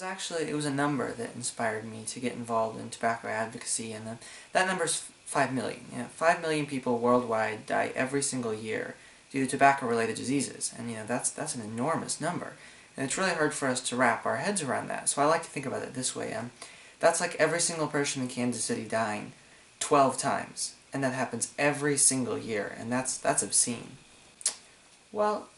It was a number that inspired me to get involved in tobacco advocacy, and that number is 5 million. 5 million people worldwide die every single year due to tobacco-related diseases, and that's an enormous number, and it's really hard for us to wrap our heads around that. So I like to think about it this way: that's like every single person in Kansas City dying 12 times, and that happens every single year, and that's obscene. Well,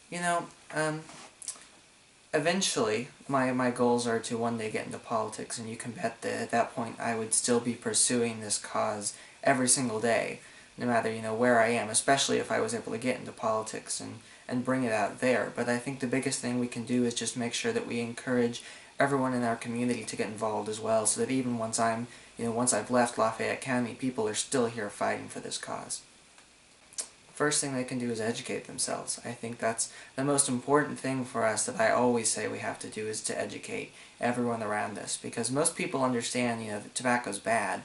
eventually, my goals are to one day get into politics, and you can bet that at that point I would still be pursuing this cause every single day, no matter, where I am, especially if I was able to get into politics and bring it out there. But I think the biggest thing we can do is just make sure that we encourage everyone in our community to get involved as well, so that even once I've left Lafayette County, people are still here fighting for this cause. First thing they can do is educate themselves. I think that's the most important thing for us that I always say we have to do, is to educate everyone around us, because most people understand, that tobacco's bad,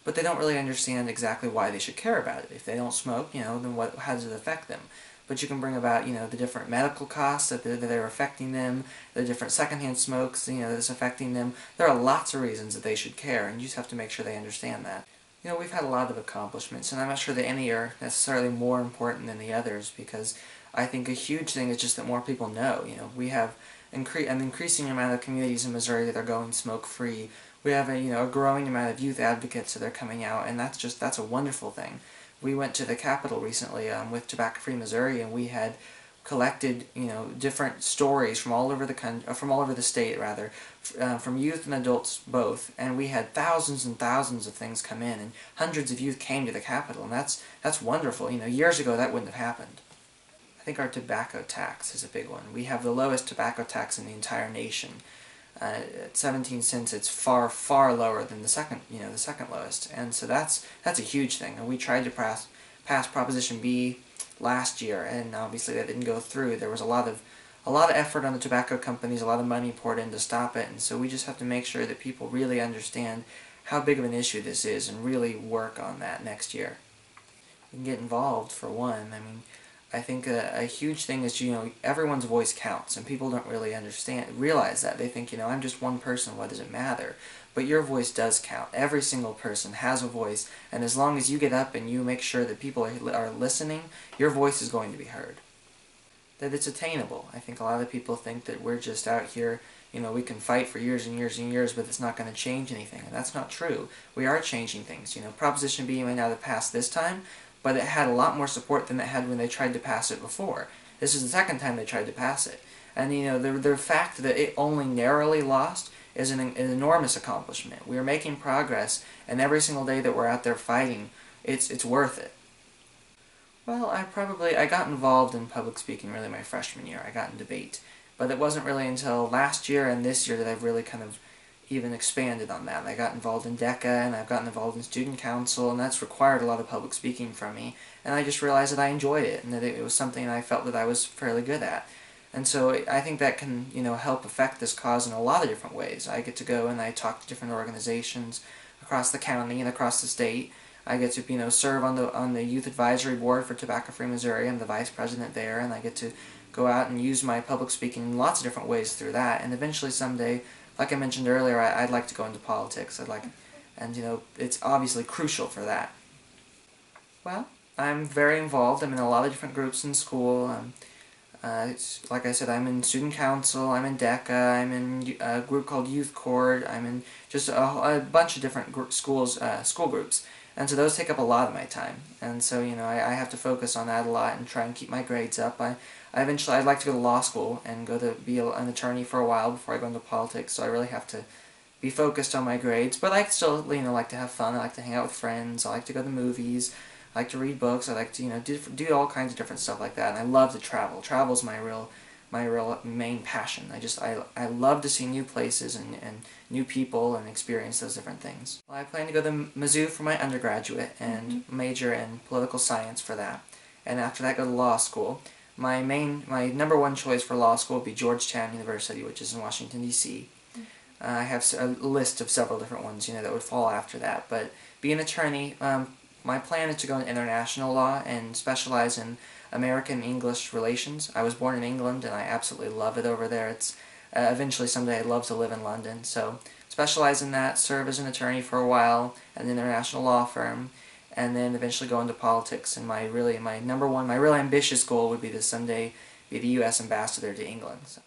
but they don't really understand exactly why they should care about it. If they don't smoke, then how does it affect them? But you can bring about, the different medical costs that are affecting them, the different secondhand smokes, that's affecting them. There are lots of reasons that they should care, and you just have to make sure they understand that. We've had a lot of accomplishments, and I'm not sure that any are necessarily more important than the others, because I think a huge thing is just that more people know. We have an increasing amount of communities in Missouri that are going smoke-free. We have a growing amount of youth advocates that are coming out, and that's a wonderful thing. We went to the Capitol recently with Tobacco Free Missouri, and we had collected different stories from all over the state, rather, from youth and adults both, and we had thousands and thousands of things come in, and hundreds of youth came to the Capitol, and that's wonderful. Years ago that wouldn't have happened. I think our tobacco tax is a big one. We have the lowest tobacco tax in the entire nation. At 17 cents, it's far, far lower than the second lowest, and so that's a huge thing. And we tried to pass Proposition B last year, and obviously that didn't go through. There was a lot of effort on the tobacco companies, a lot of money poured in to stop it, and so we just have to make sure that people really understand how big of an issue this is and really work on that next year. You can get involved, for one. I think a huge thing is, everyone's voice counts, and people don't really realize that. They think, I'm just one person, what does it matter? But your voice does count. Every single person has a voice, and as long as you get up and you make sure that people are listening, your voice is going to be heard. That it's attainable. I think a lot of people think that we're just out here, we can fight for years and years and years, but it's not going to change anything, and that's not true. We are changing things. Proposition B may not have passed this time, but it had a lot more support than it had when they tried to pass it before. This is the second time they tried to pass it. And the fact that it only narrowly lost is an enormous accomplishment. We are making progress, and every single day that we're out there fighting, it's worth it. Well, I got involved in public speaking really my freshman year. I got in debate. But it wasn't really until last year and this year that I've really kind of even expanded on that. I got involved in DECA, and I've gotten involved in student council, and that's required a lot of public speaking from me. And I just realized that I enjoyed it, and that it was something I felt that I was fairly good at. And so I think that can, help affect this cause in a lot of different ways. I get to go and I talk to different organizations across the county and across the state. I get to, serve on the youth advisory board for Tobacco Free Missouri. I'm the vice president there, and I get to go out and use my public speaking in lots of different ways through that. And eventually someday, like I mentioned earlier, I'd like to go into politics. It's obviously crucial for that. Well, I'm very involved. I'm in a lot of different groups in school. Like I said, I'm in student council, I'm in DECA, I'm in a group called Youth Court, I'm in just a bunch of different school groups. And so those take up a lot of my time. And so, I have to focus on that a lot and try and keep my grades up. I'd like to go to law school and go to be an attorney for a while before I go into politics, so I really have to be focused on my grades. But I still, like to have fun. I like to hang out with friends. I like to go to movies. I like to read books. I like to, do all kinds of different stuff like that. And I love to travel. Travel's my real main passion. I love to see new places and new people and experience those different things. Well, I plan to go to Mizzou for my undergraduate and major in political science for that. And after that, go to law school. My number one choice for law school would be Georgetown University, which is in Washington, D.C. I have a list of several different ones, that would fall after that. But being an attorney, my plan is to go into international law and specialize in American English relations. I was born in England, and I absolutely love it over there. eventually someday I'd love to live in London. So specialize in that, serve as an attorney for a while at an international law firm, and then eventually go into politics. And my really ambitious goal would be to someday be the U.S. ambassador to England. So.